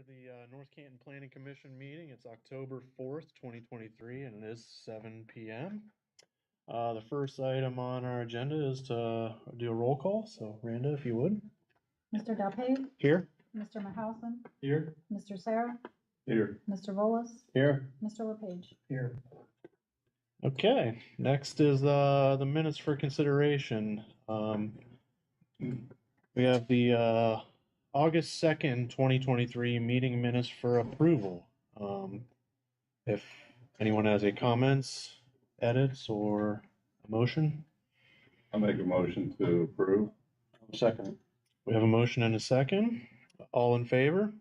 the North Canton Planning Commission meeting. It's October 4th, 2023, and it is 7 p.m. The first item on our agenda is to do a roll call. So, Randa, if you would. Mr. Dalpay? Here. Mr. Mahousen? Here. Mr. Sarah? Here. Mr. Volas? Here. Mr. LePage? Here. Okay, next is the minutes for consideration. We have the August 2nd, 2023 meeting minutes for approval. If anyone has any comments, edits, or a motion? I'll make a motion to approve. Second. We have a motion and a second. All in favor?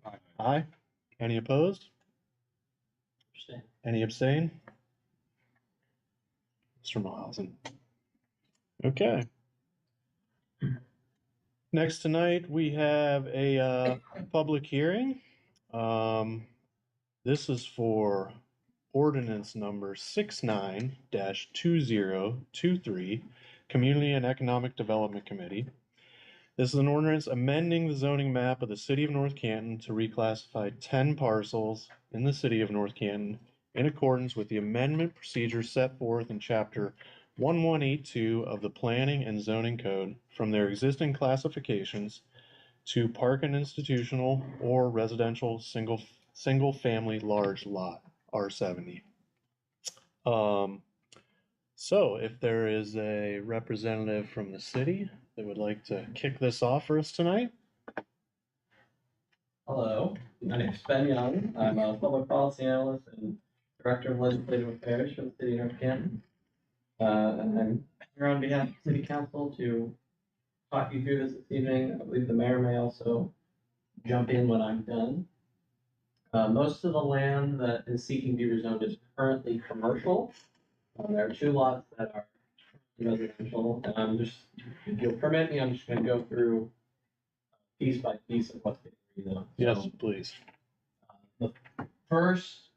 Aye. Aye. Any opposed? Abstain. Any abstain? Mr. Mahousen. Okay. Next tonight, we have a public hearing. This is for ordinance number 69-2023, Community and Economic Development Committee. This is an ordinance amending the zoning map of the city of North Canton to reclassify 10 parcels in the city of North Canton in accordance with the amendment procedures set forth in Chapter 1182 of the Planning and Zoning Code from their existing classifications to park and institutional or residential single-family large lot, R70. So if there is a representative from the city that would like to kick this off for us tonight. Hello, my name is Ben Young. I'm a public policy analyst and director of legislative affairs for the city of North Canton. And I'm here on behalf of the city council to talk you through this evening. I believe the mayor may also jump in when I'm done. Most of the land that is seeking to be rezoned is currently commercial. There are 2 lots that are residential, and if you'll permit me, I'm just going to go through piece by piece of what's being rezoned. Yes, please. The first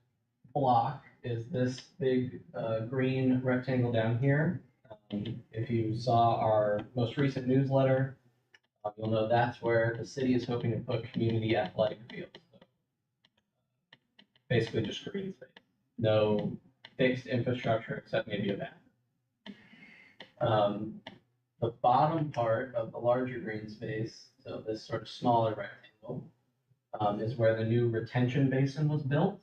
block is this big green rectangle down here. If you saw our most recent newsletter, you'll know that's where the city is hoping to put community athletic fields. So, basically just green space. No fixed infrastructure except maybe a bath. The bottom part of the larger green space, so this sort of smaller rectangle, is where the new retention basin was built.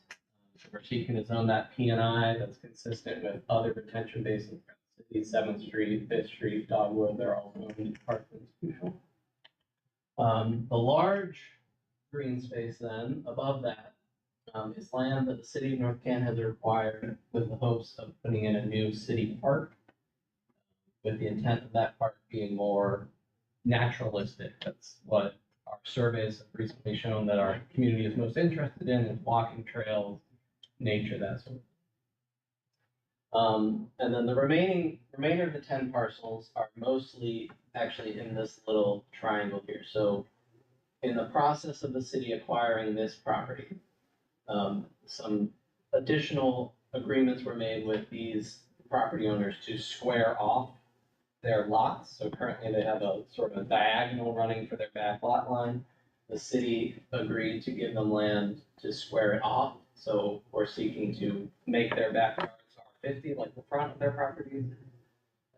So we're seeking to zone that P&I that's consistent with other retention basins around the city, 7th Street, 5th Street, Dogwood, they're all zoned park institutional. The large green space then, above that, is land that the city of North Canton has acquired with the hopes of putting in a new city park, with the intent of that park being more naturalistic. That's what our surveys have recently shown that our community is most interested in, is walking trails, nature, that sort of thing. And then the remainder of the 10 parcels are mostly actually in this little triangle here. So in the process of the city acquiring this property, some additional agreements were made with these property owners to square off their lots. So currently they have a sort of diagonal running for their back lot line. The city agreed to give them land to square it off. So we're seeking to make their backyards R50 like the front of their properties. And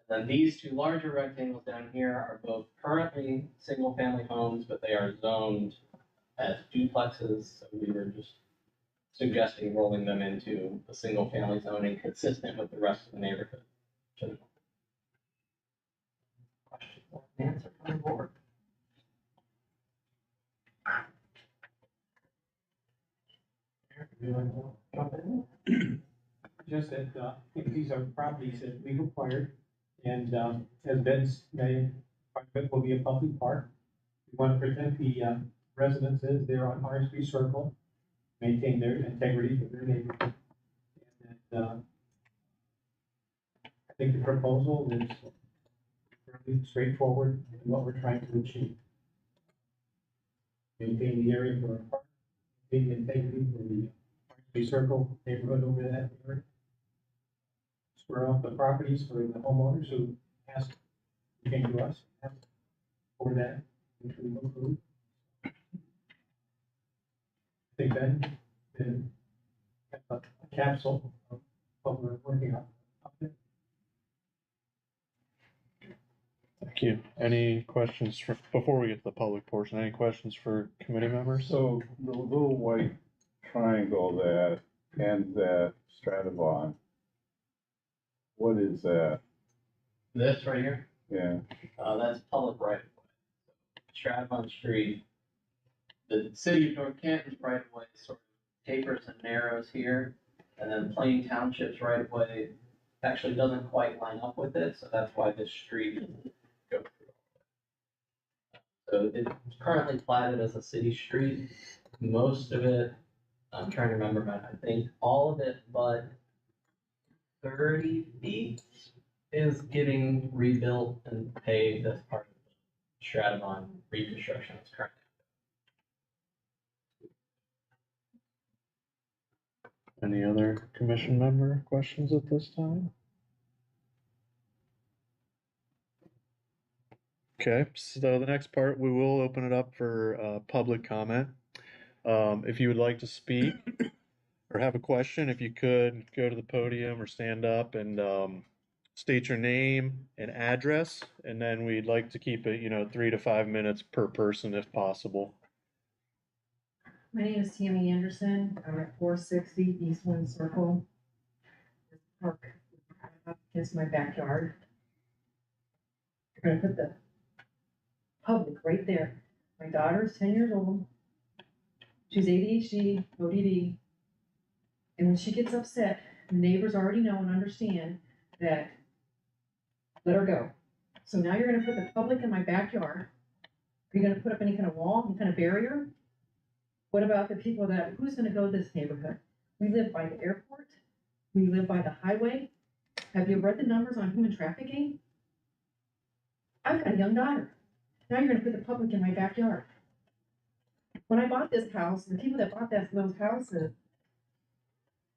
then these 2 larger rectangles down here are both currently single family homes, but they are zoned as duplexes. So we were just suggesting rolling them into the single family zoning consistent with the rest of the neighborhood. Question or answer from the board? Just that these are properties that we've acquired, and as Ben's made, part of it will be a public park. We want to protect the residences there on RSP Circle, maintain their integrity for their neighborhood. And I think the proposal is fairly straightforward in what we're trying to achieve. Maintain the area for our park, maintain the integrity for the RSP Circle neighborhood over that area. Square off the properties for the homeowners who came to us for that, which we will approve. think then a capsule of what we're working on. Thank you. Any questions before we get to the public portion, any questions for committee members? So the little white triangle that ends at Stratavon, what is that? This right here, Yeah, that's public right of way. Stratton Street, the city of North Canton's right of way sort of tapers and narrows here, and then Plain Township's right of way actually doesn't quite line up with it, so that's why this street goes through. So it's currently platted as a city street. Most of it, I'm trying to remember, but I think all of it but 30 feet is getting rebuilt and paved as part of the Stratavon reconstruction that's currently. Any other commission member questions at this time? Okay, so the next part, we will open it up for public comment. If you would like to speak or have a question, if you could go to the podium or stand up and state your name and address, and then we'd like to keep it, 3 to 5 minutes per person if possible. My name is Tammy Anderson. I'm at 460 East Wind Circle. This park up against my backyard. You're gonna put the public right there. My daughter's 10 years old. She's ADHD, ODD. And when she gets upset, the neighbors already know and understand that, let her go. So now you're gonna put the public in my backyard. Are you gonna put up any kind of wall, any kind of barrier? What about the people who's gonna go to this neighborhood? We live by the airport. We live by the highway. Have you read the numbers on human trafficking? I've got a young daughter. Now you're gonna put the public in my backyard. When I bought this house, the people that bought those houses,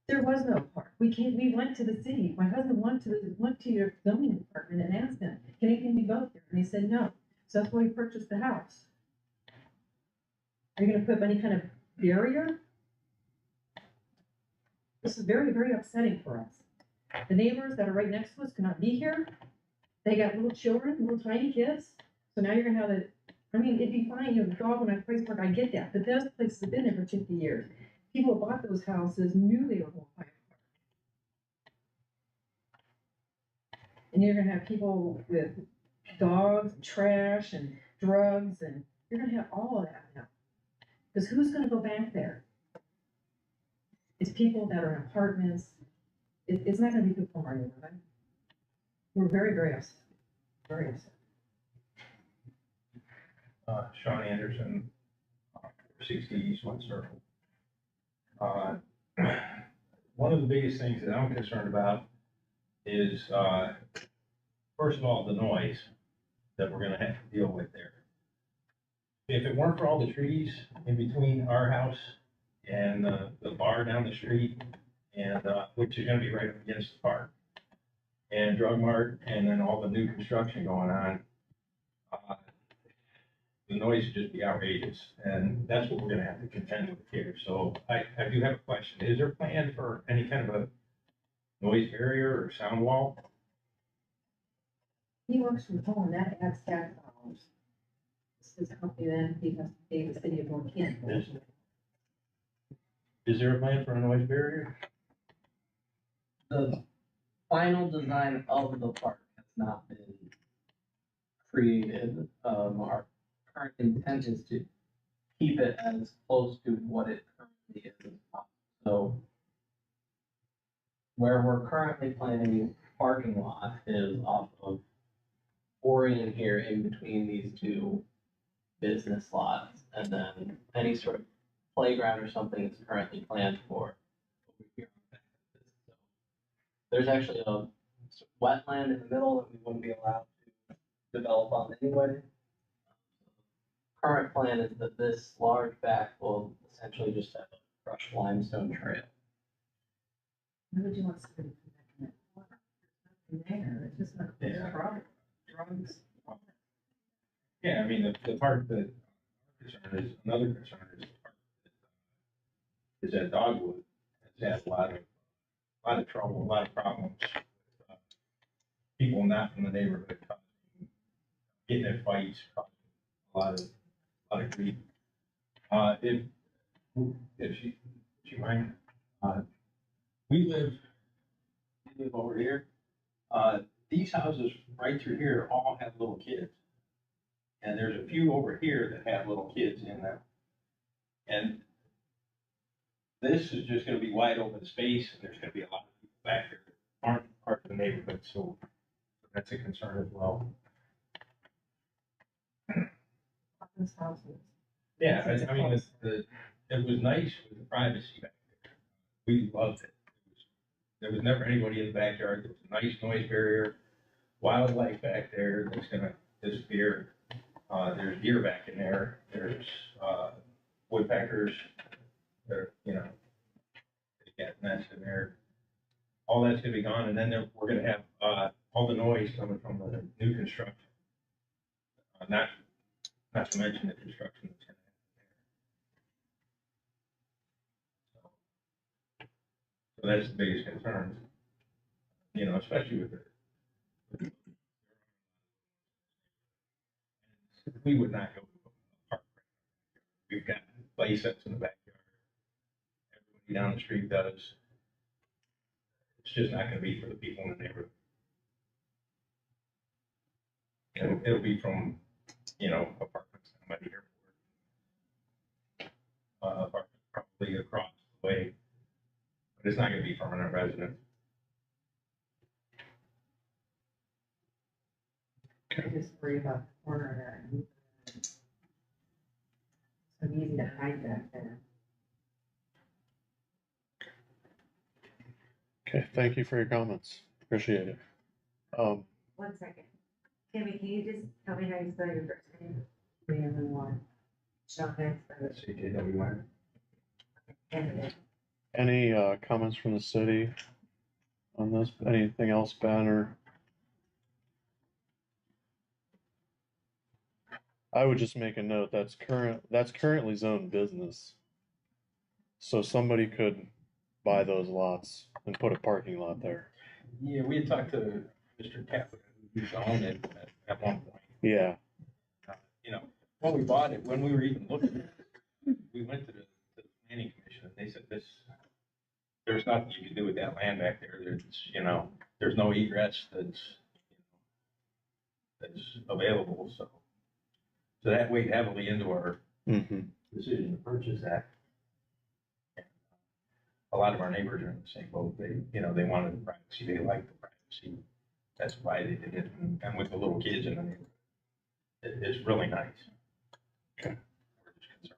there was no park. We went to the city. My husband went to your zoning department and asked them, can anything be built there? And they said no. So that's why we purchased the house. Are you gonna put up any kind of barrier? This is very, very upsetting for us. The neighbors that are right next to us cannot be here. They got little children, little tiny kids. So now you're gonna have it'd be fine, the dog when I place park, I get that, but those places have been there for 50 years. People who bought those houses knew they were going to buy a park. And you're gonna have people with dogs, and trash, and drugs, and you're gonna have all of that now. Because who's gonna go back there? It's people that are in apartments. It's not gonna be good for our neighborhood. We're very, very upset. Very upset. Sean Anderson, 60 East One Circle. One of the biggest things that I'm concerned about is, first of all, the noise that we're gonna have to deal with there. If it weren't for all the trees in between our house and the bar down the street, and which is gonna be right up against the park, and Drug Mart, and then all the new construction going on, the noise would just be outrageous, and that's what we're gonna have to contend with here. So I do have a question. Is there a plan for any kind of a noise barrier or sound wall? He works from home, and that adds tax dollars. This company then, he has to pay the city of North Canton. Is there a plan for a noise barrier? The final design of the park has not been created. Our current intent is to keep it as close to what it currently is as possible. So where we're currently planning parking lot is off of Orion here in between these two business lots, and then any sort of playground or something is currently planned for over here. So there's actually a wetland in the middle that we wouldn't be allowed to develop on anyway. Current plan is that this large back will essentially just have a crushed limestone trail. Why would you want somebody to come back in that water? There's nothing there, it's just not, it's Yeah. drugs. Yeah, I mean, the part that concern is, another concern is the part is that Dogwood has had a lot of trouble, a lot of problems. with, People not from the neighborhood getting in fights, causing a lot of grief. If she mind, we live over here. These houses right through here all have little kids. And there's a few over here that have little kids in them. And this is just gonna be wide open space, and there's gonna be a lot of people back there that aren't part of the neighborhood, so that's a concern as well. This house is. Yeah, I mean, it was nice with the privacy back there. We loved it. There was never anybody in the backyard. There was a nice noise barrier, wildlife back there that's gonna disappear. There's deer back in there. There's, woodpeckers. There, they got nests in there. All that's gonna be gone, and then we're gonna have, all the noise coming from the new construction. Not to mention the construction that's gonna happen there. So that's the biggest concern, especially with the. We would not go to a park. We've got play sets in the backyard. Everybody down the street does. It's just not gonna be for the people in the neighborhood. It'll be from, apartments down by the airport. Apartments probably across the way, but it's not gonna be permanent residents. I just worry about the corner there. It's so easy to hide back there. Okay, thank you for your comments. Appreciate it. 1 second. Tammy, can you just tell me how you spell your first name? One. Sean, how you spell it? CJWY. And Any comments from the city on this? Anything else, Ben, or? I would just make a note, that's currently zoned business. So somebody could buy those lots and put a parking lot there. Yeah, we had talked to Mr. Kaplan, who's owned it at one point. Yeah, When we bought it, when we were even looking at it, we went to the planning commission, and they said there's nothing you can do with that land back there. There's no egress that's available, so that weighed heavily into our decision to purchase that. A lot of our neighbors are in the same boat. They wanted the privacy, they liked the privacy. That's why they did it, and with the little kids in the neighborhood, it's really nice. Okay. We're just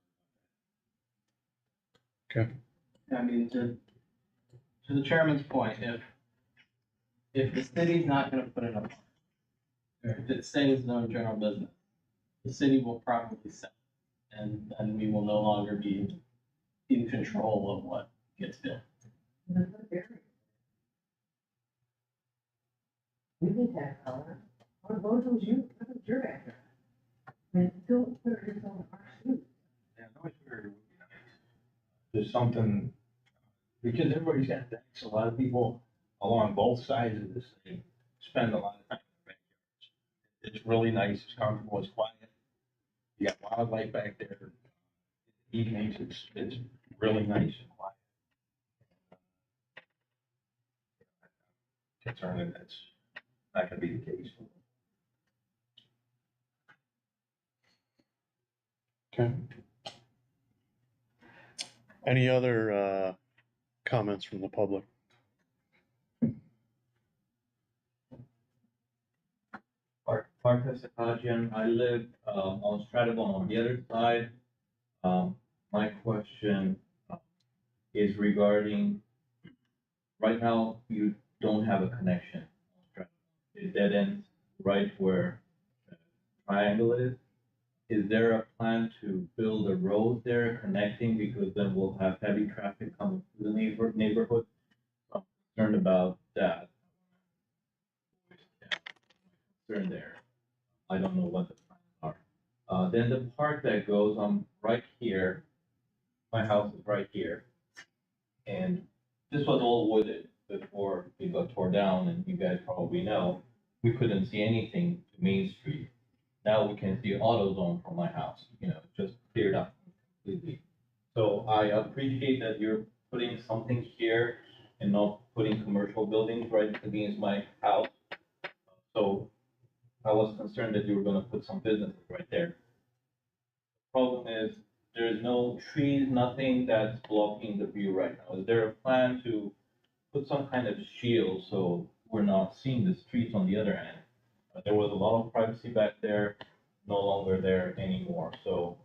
concerned. I mean, to the chairman's point, if the city's not gonna put it up, or if it stays its own general business, the city will probably sell it, and then we will no longer be in control of what gets built. We need that color. What was your backyard? And don't put it on our street. Yeah, noise barrier would be nice. Just something, because everybody's got decks, a lot of people along both sides of this thing spend a lot of time in the backyards. It's really nice, it's comfortable, it's quiet. You got wildlife back there. Evenings, it's really nice and quiet. Concerned that that's not gonna be the case. okay. Any other comments from the public? Parkas Akajian, I live on Strattabone on the other side. My question is regarding, right now, you don't have a connection. It dead ends right where the triangle is. Is there a plan to build a road there connecting, because then we'll have heavy traffic coming through the neighborhood? I'm concerned about that. Concern there. I don't know what the plans are. Then the part that goes on right here, my house is right here. And this was all wooded before it got tore down, and you guys probably know, we couldn't see anything to Main Street. Now we can see AutoZone from my house, just cleared up completely. So I appreciate that you're putting something here and not putting commercial buildings right against my house. So I was concerned that you were gonna put some businesses right there. Problem is, there's no trees, nothing that's blocking the view right now. Is there a plan to put some kind of shield so we're not seeing the streets on the other end? There was a lot of privacy back there, no longer there anymore. So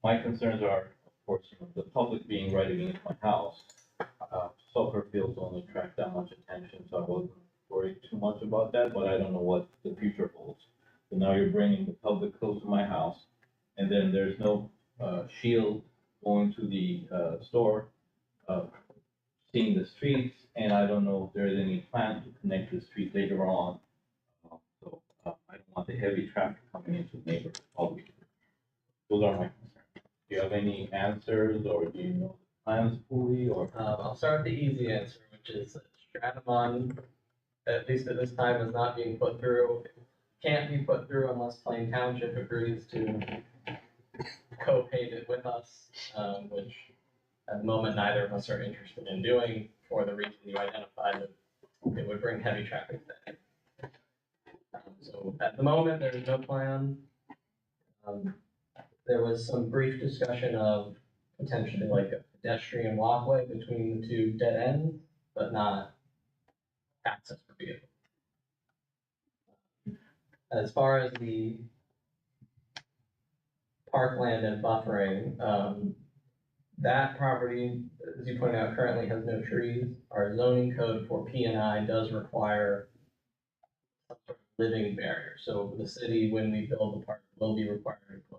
my concerns are, of course, the public being right against my house. Soccer fields don't attract that much attention, so I wasn't worried too much about that, but I don't know what the future holds. So now you're bringing the public close to my house, and then there's no shield going to the store, seeing the streets, and I don't know if there's any plan to connect the street later on. I don't want the heavy traffic coming into the neighborhood always. Those are my concerns. Do you have any answers, or do you know the plans fully, or? I'll start with the easy answer, which is that Stratavon, at least at this time, is not being put through. Can't be put through unless Plain Township agrees to co-pave it with us, which at the moment neither of us are interested in doing for the reason you identified, that it would bring heavy traffic then. So at the moment, there is no plan. There was some brief discussion of potentially like a pedestrian walkway between the two dead ends, but not access for vehicles. As far as the parkland and buffering, that property, as you pointed out, currently has no trees. Our zoning code for P&I does require some sort of living barrier. So the city, when we build the park, will be required to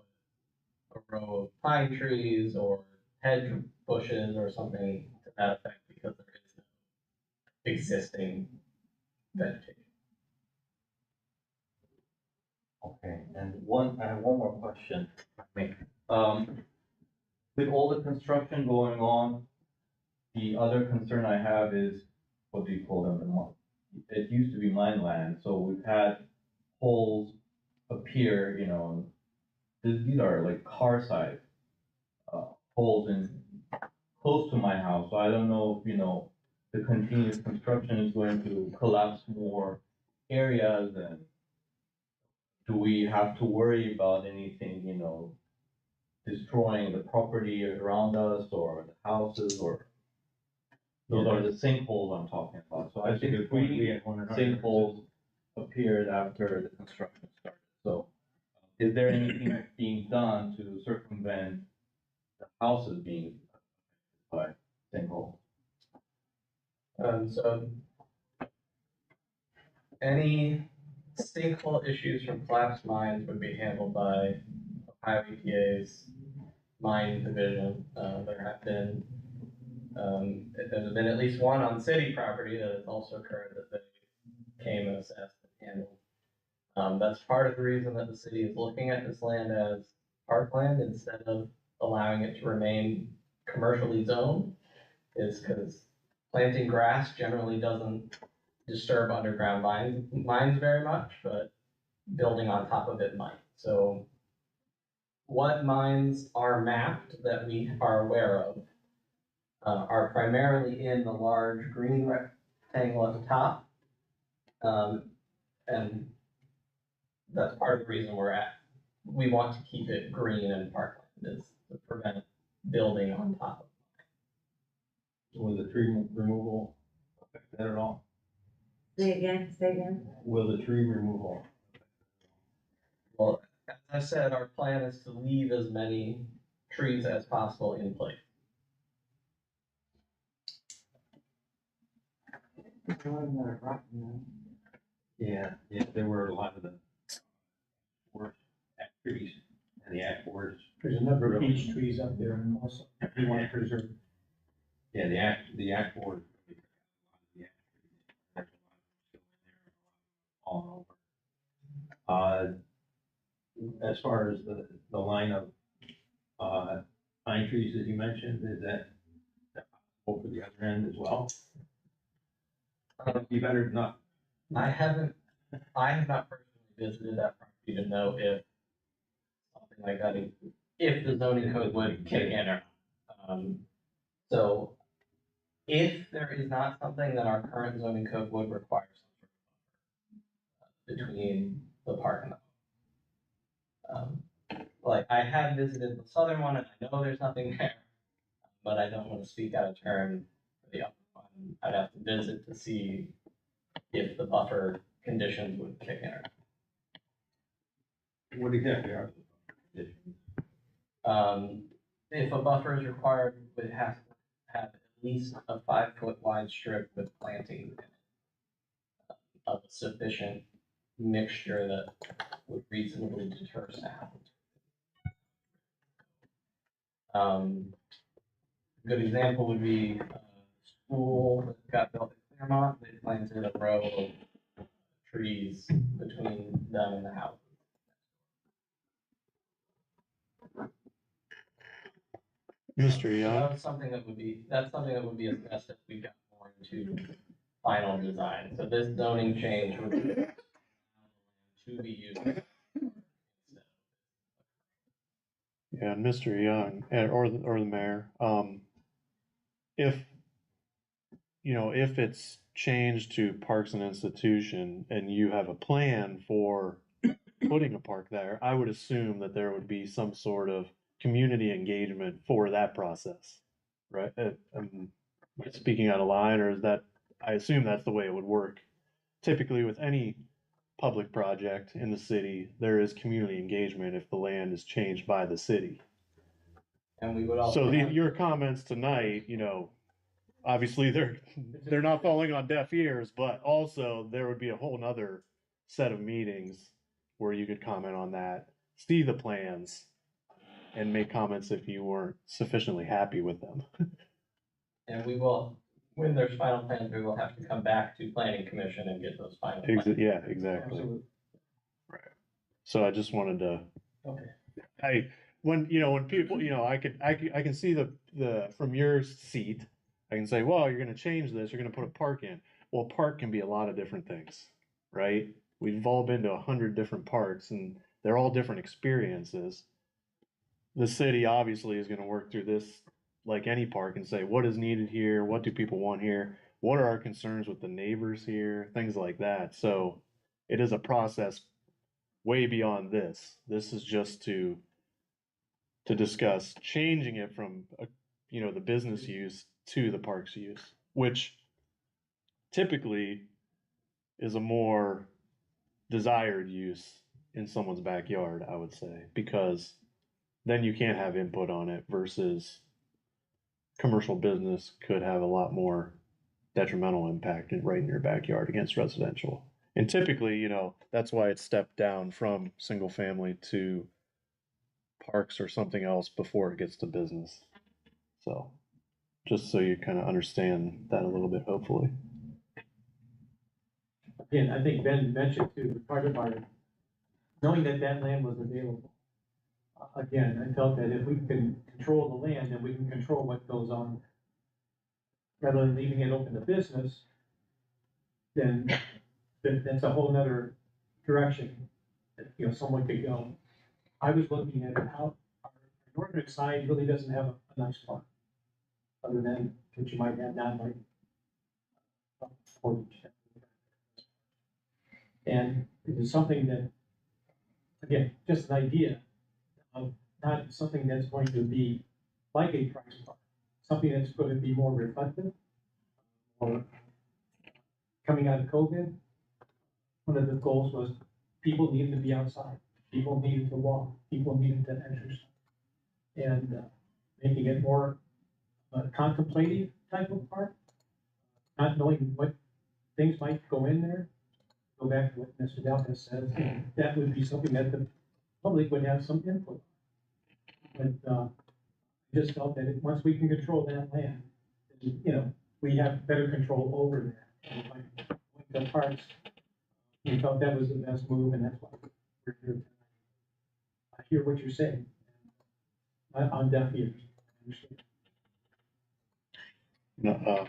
put a row of pine trees or hedge bushes or something to that effect, because there is no existing vegetation. Okay, and I have one more question. With all the construction going on, the other concern I have is, what do you call them? It used to be mine land, so we've had holes appear, these are like car size holes in close to my house. So I don't know if, the continuous construction is going to collapse more areas, and do we have to worry about anything, destroying the property around us or the houses, or those are the sinkholes I'm talking about. So I think three sinkholes appeared after the construction started. So is there anything being done to circumvent the houses being by sinkhole? So any sinkhole issues from collapsed mines would be handled by Ohio EPA's mine division. There's been at least one on city property that has also occurred that they came and assessed and handled. That's part of the reason that the city is looking at this land as parkland instead of allowing it to remain commercially zoned, is because planting grass generally doesn't disturb underground mines very much, but building on top of it might. So what mines are mapped that we are aware of are primarily in the large green rectangle at the top. And that's part of the reason we want to keep it green and parkland, is to prevent building on top of it. Will the tree removal affect that at all? Say again. Will the tree removal? Well, as I said, our plan is to leave as many trees as possible in place. Yeah, there were a lot of the worst trees, and the worst. There's a number of beech trees up there and also we want to preserve. Yeah, the act board. All over. As far as the line of pine trees that you mentioned, is that over the other end as well? Um, Be better not. I have not personally visited that property to know if something like that, if the zoning code would kick in or not. So if there is not something, then our current zoning code would require some sort of buffer between the park and the home. Like, I have visited the southern one and I know there's nothing there, but I don't want to speak out of turn for the upper one. I'd have to visit to see if the buffer conditions would kick in or not. What exactly are the conditions? If a buffer is required, it has to have at least a 5-foot wide strip with planting in it, of a sufficient mixture that would reasonably deter sound. A good example would be a school that got built in Claremont. They planted a row of trees between them and the house. Mr. Young? That's something that would be assessed if we got more into final design. So this zoning change would be to be used. Yeah, and Mr. Young, or the mayor, if, if it's changed to parks and institution and you have a plan for putting a park there, I would assume that there would be some sort of community engagement for that process, right? Am I speaking out of line, or is that, I assume that's the way it would work. Typically with any public project in the city, there is community engagement if the land is changed by the city. And we would also. So your comments tonight, obviously they're not falling on deaf ears, but also there would be a whole nother set of meetings where you could comment on that, see the plans, and make comments if you weren't sufficiently happy with them. And we will, when there's final plans, we will have to come back to planning commission and get those final plans. Yeah, exactly. Absolutely. Right. So I just wanted to. Okay. When people, I can see the from your seat, I can say, well, you're going to change this, you're going to put a park in. Well, park can be a lot of different things, right? We've all been to 100 different parks, and they're all different experiences. The city obviously is going to work through this like any park and say, what is needed here? What do people want here? What are our concerns with the neighbors here? Things like that. So it is a process way beyond this. This is just to discuss changing it from the business use to the parks use, which typically is a more desired use in someone's backyard, I would say, because then you can't have input on it versus commercial business could have a lot more detrimental impact right in your backyard against residential. And typically, that's why it's stepped down from single family to parks or something else before it gets to business. So just so you kind of understand that a little bit, hopefully. Again, I think Ben mentioned too, the part of our, knowing that that land was available. Again, I felt that if we can control the land, then we can control what goes on. Rather than leaving it open to business, then that's a whole nother direction that, someone could go. I was looking at how our northern side really doesn't have a nice park, other than what you might have down like Portage. And it is something that, again, just an idea of not something that's going to be like a price park, something that's going to be more reflective. Or coming out of COVID, one of the goals was people needed to be outside, people needed to walk, people needed to exercise, and making it more contemplative type of park, not knowing what things might go in there. Go back to what Mr. Delta said, that would be something that the public would have some input. But I just felt that once we can control that land, we have better control over that. And like the parks, we felt that was the best move, and that's why we're here tonight. I hear what you're saying. On deaf ears. I understand. Another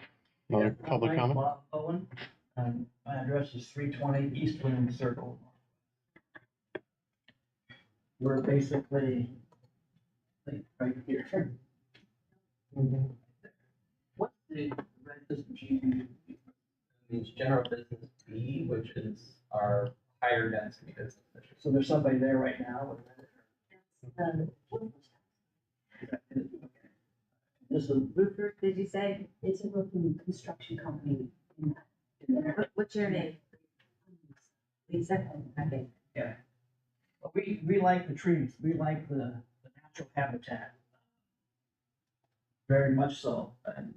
public My name's comment? Bob Owen, and my address is 320 East Winning Circle. We're basically like right here. What's the business G? Means general business B, which is our higher density business district. So there's somebody there right now. This is, Roofer, did you say? It's a roofing construction company in What's your name? Lisa? Okay. we like the trees, we like the natural habitat. Very much so, and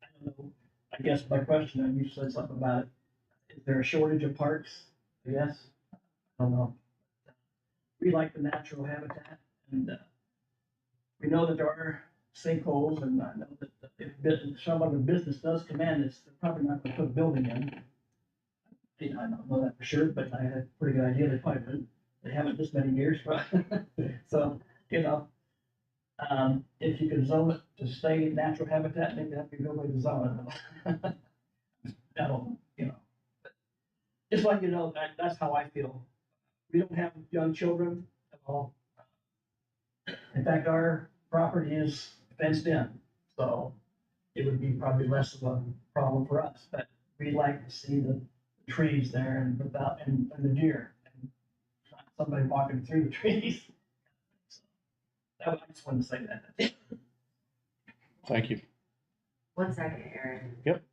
I don't know, I guess my question, and you said something about it, is there a shortage of parks? Yes, I don't know. We like the natural habitat, and we know that there are sinkholes, and I know that if someone with business does come in, they're probably not gonna put a building in. I don't know that for sure, but I had a pretty good idea they probably wouldn't. They haven't this many years, but, so, you know, if you could zone it to stay in natural habitat, maybe that'd be a good way to zone it. I don't know, you know. Just like, you know, that's how I feel. We don't have young children at all. In fact, our property is fenced in, so it would be probably less of a problem for us, but we like to see the trees there and without, and the deer, and not somebody walking through the trees. So, I just wanted to say that. Thank you. 1 second, Aaron. Yep.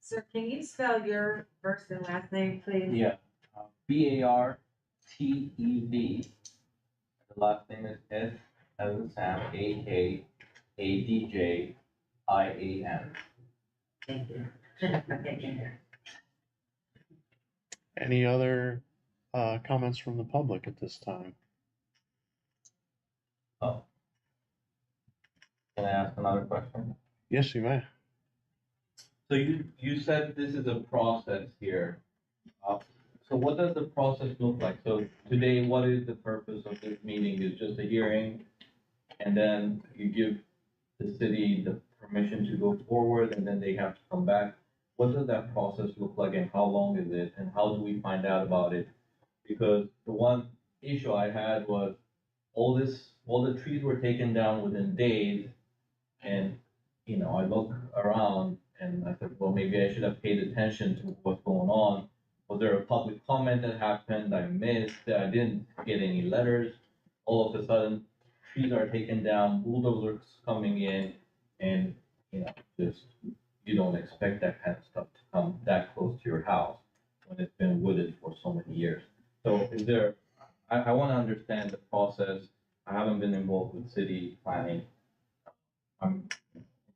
Sir, can you spell your first and last name, please? Yeah, BARTEV. The last name is S as in Sam, AKADJIAN. Thank you. Okay. Any other comments from the public at this time? Oh. Can I ask another question? Yes, you may. So you said this is a process here. So what does the process look like? So today, what is the purpose of this meeting? Is just a hearing? And then you give the city the permission to go forward and then they have to come back? What does that process look like and how long is it? And how do we find out about it? Because the one issue I had was all the trees were taken down within days. And, you know, I look around and I said, well, maybe I should have paid attention to what's going on. Was there a public comment that happened? I missed, I didn't get any letters. All of a sudden, trees are taken down, bulldozers coming in, and, you know, just, you don't expect that kind of stuff to come that close to your house when it's been wooded for so many years. So is there, I wanna understand the process. I haven't been involved with city planning. I'm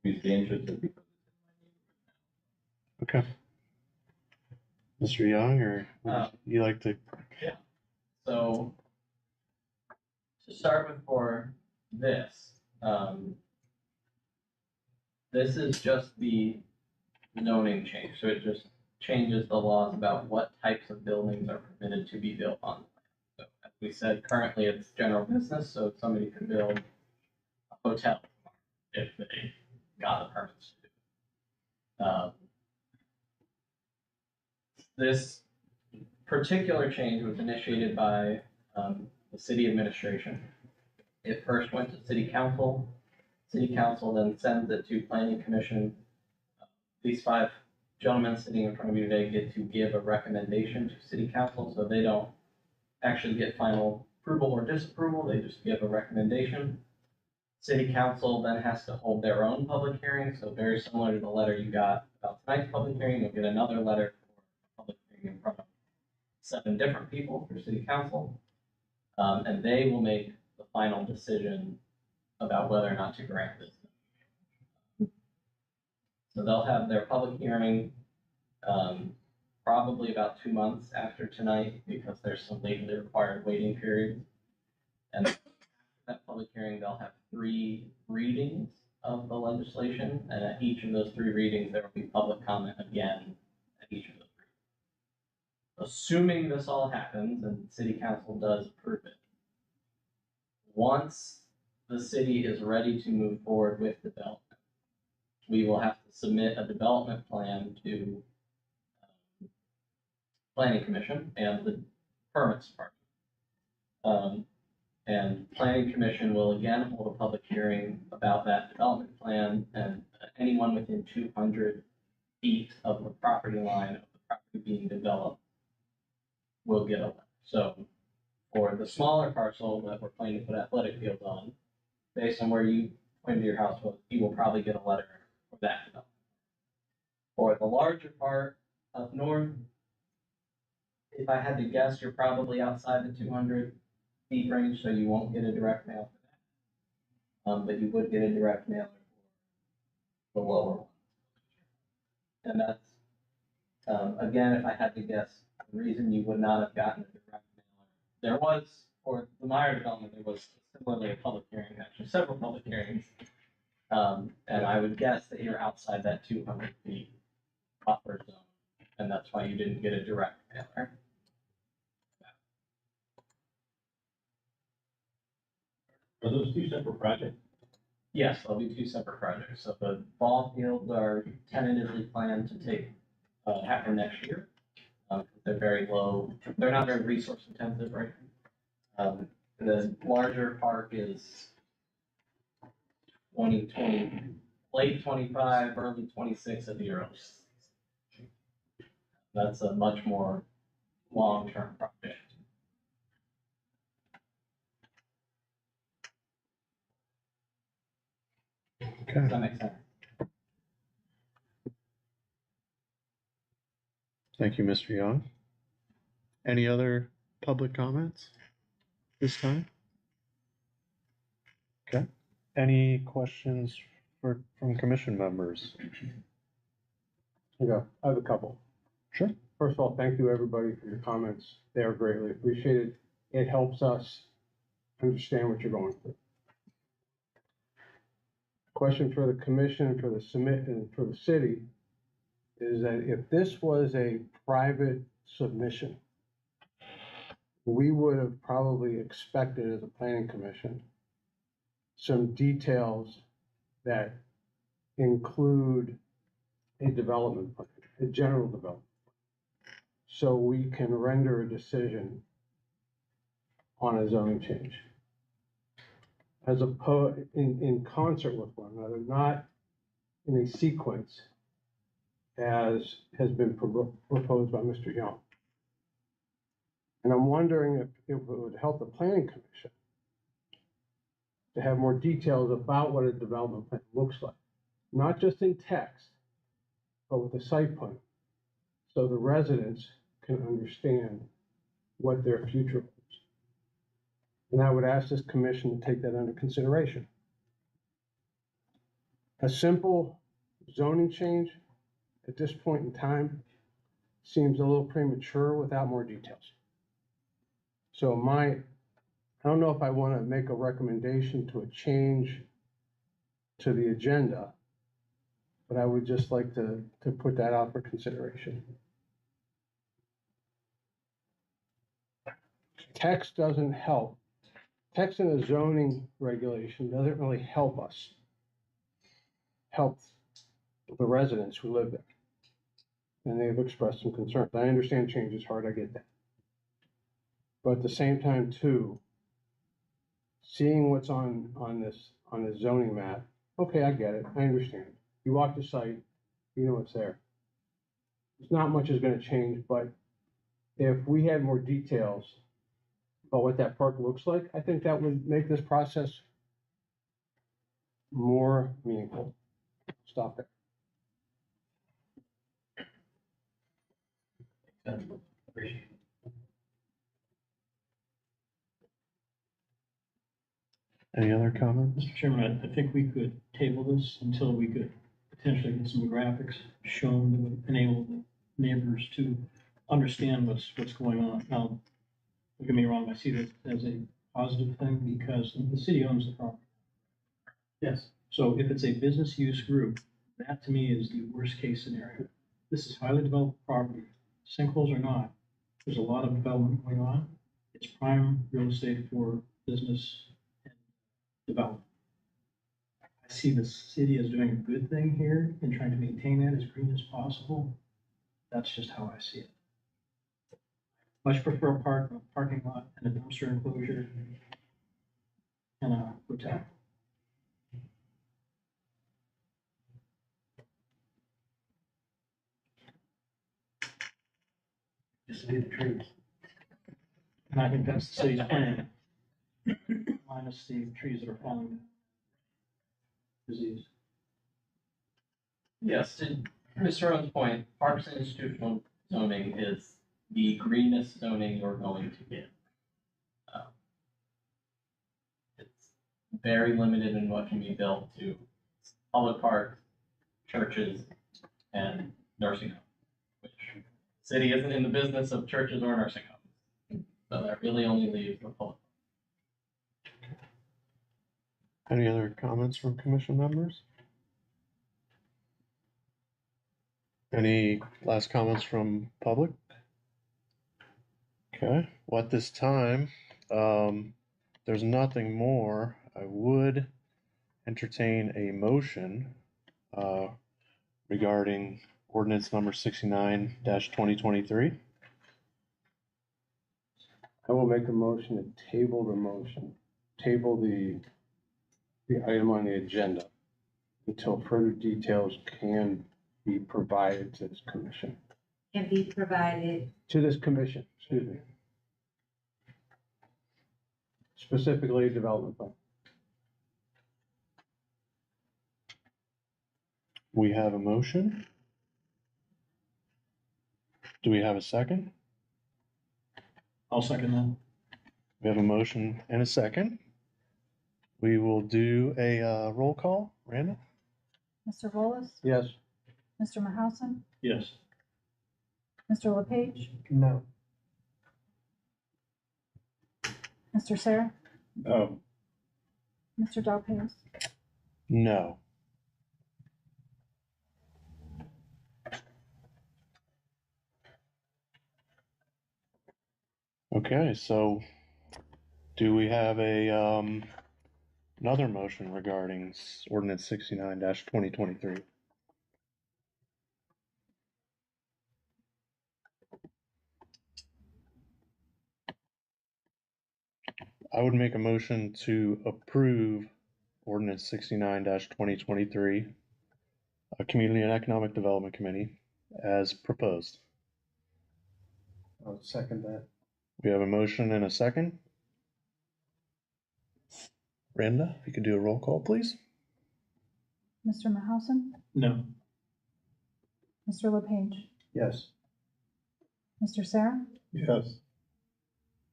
obviously interested because it's in my neighborhood now. Okay. Mr. Young, or would you like to? So, to start with for this, this is just the zoning change, so it just changes the laws about what types of buildings are permitted to be built on. So, as we said, currently it's general business, so somebody could build a hotel if they got the permits to do it. This particular change was initiated by the city administration. It first went to city council. City council then sends it to planning commission. These 5 gentlemen sitting in front of you today get to give a recommendation to city council, so they don't actually get final approval or disapproval, they just give a recommendation. City council then has to hold their own public hearing, so very similar to the letter you got about tonight's public hearing, you'll get another letter for public hearing in front of 7 different people for city council. And they will make the final decision about whether or not to grant this. So they'll have their public hearing, probably about 2 months after tonight, because there's some legally required waiting periods. And after that public hearing, they'll have 3 readings of the legislation, and at each of those 3 readings, there will be public comment again at each of those. Assuming this all happens and city council does approve it, once the city is ready to move forward with development, we will have to submit a development plan to planning commission and the permits department. And planning commission will again hold a public hearing about that development plan, and anyone within 200 feet of the property line of the property being developed will get a letter. So for the smaller parcel that we're planning to put athletic fields on, based on where you point to your house was, you will probably get a letter for that development. For the larger part up north, if I had to guess, you're probably outside the 200 feet range, so you won't get a direct mail for that. But you would get a direct mailer for the lower one. And that's, again, if I had to guess, the reason you would not have gotten a direct mailer. There was, for the Meyer development, there was similarly a public hearing, actually several public hearings. And I would guess that you're outside that 200 feet buffer zone, and that's why you didn't get a direct mailer. Are those two separate projects? Yes, they'll be two separate projects. So the ball fields are tentatively planned to take, happen next year. They're very low, they're not very resource intensive, right? The larger park is 2020, late 25, early 26 at the earliest. That's a much more long-term project. Okay. Does that make sense? Thank you, Mr. Young. Any other public comments this time? Okay. Any questions from commission members? Yeah, I have a couple. Sure. First of all, thank you, everybody, for your comments. They are greatly appreciated. It helps us understand what you're going through. Question for the commission, for the submit, and for the city is that if this was a private submission, we would have probably expected as a planning commission some details that include a development plan, a general development, so we can render a decision on a zoning change. As opposed, in concert with one another, not in a sequence as has been proposed by Mr. Young. And I'm wondering if it would help the planning commission to have more details about what a development plan looks like, not just in text, but with a site plan, so the residents can understand what their future holds. And I would ask this commission to take that under consideration. A simple zoning change at this point in time seems a little premature without more details. So I don't know if I want to make a recommendation to a change to the agenda, but I would just like to put that out for consideration. Text doesn't help. Text in a zoning regulation doesn't really help us, help the residents who live there. And they've expressed some concerns. I understand change is hard, I get that. But at the same time too, seeing what's on this zoning map, okay, I get it, I understand. You walk the site, you know what's there. There's not much is gonna change, but if we had more details about what that park looks like, I think that would make this process more meaningful. Stop there. Appreciate it. Any other comments? Mr. Chairman, I think we could table this until we could potentially get some graphics shown that would enable the neighbors to understand what's going on. Now, don't get me wrong, I see this as a positive thing because the city owns the property. Yes. So if it's a business use group, that to me is the worst case scenario. This is highly developed property, sinkholes or not. There's a lot of development going on. It's prime real estate for business and development. I see the city as doing a good thing here and trying to maintain that as green as possible. That's just how I see it. Much prefer a parking lot and a dumpster enclosure and a hotel. Just see the trees. And I think that's the city's plan. Minus the trees that are falling down. Disease. Yes, to Mr. Rowan's point, parks and institutional zoning is the greenest zoning you're going to get. It's very limited in what can be built to public parks, churches, and nursing homes, which city isn't in the business of churches or nursing homes. So that really only leaves the public. Any other comments from commission members? Any last comments from public? Okay, well, at this time, there's nothing more. I would entertain a motion regarding ordinance number 69-2023. I will make a motion to table the motion, table the item on the agenda until further details can be provided to this commission. Can be provided, To this commission, excuse me. Specifically, development plan. We have a motion. Do we have a second? I'll second that. We have a motion and a second. We will do a roll call. Randa? Mr. Volas, Yes. Mr. Mahousen, Yes. Mr. LePage, No. Mr. Sarah, No, Mr. Dawes, No. Okay, so do we have another motion regarding ordinance 69-2023? I would make a motion to approve ordinance 69-2023, a Community and Economic Development Committee, as proposed. I'll second that. We have a motion and a second. Randa, if you could do a roll call, please. Mr. Mahousen, No. Mr. LePage, Yes. Mr. Sarah, yes,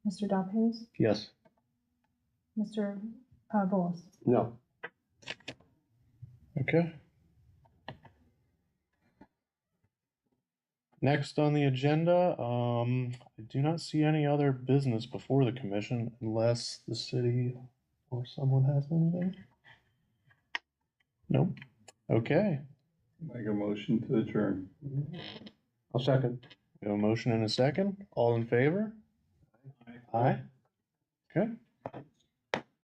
Mr. Dawes, Yes. Mr. Volas. No. Okay. Next on the agenda, I do not see any other business before the commission unless the city or someone has anything. Nope. Okay. make a motion to adjourn. I'll second. We have a motion and a second. All in favor? Aye. Okay.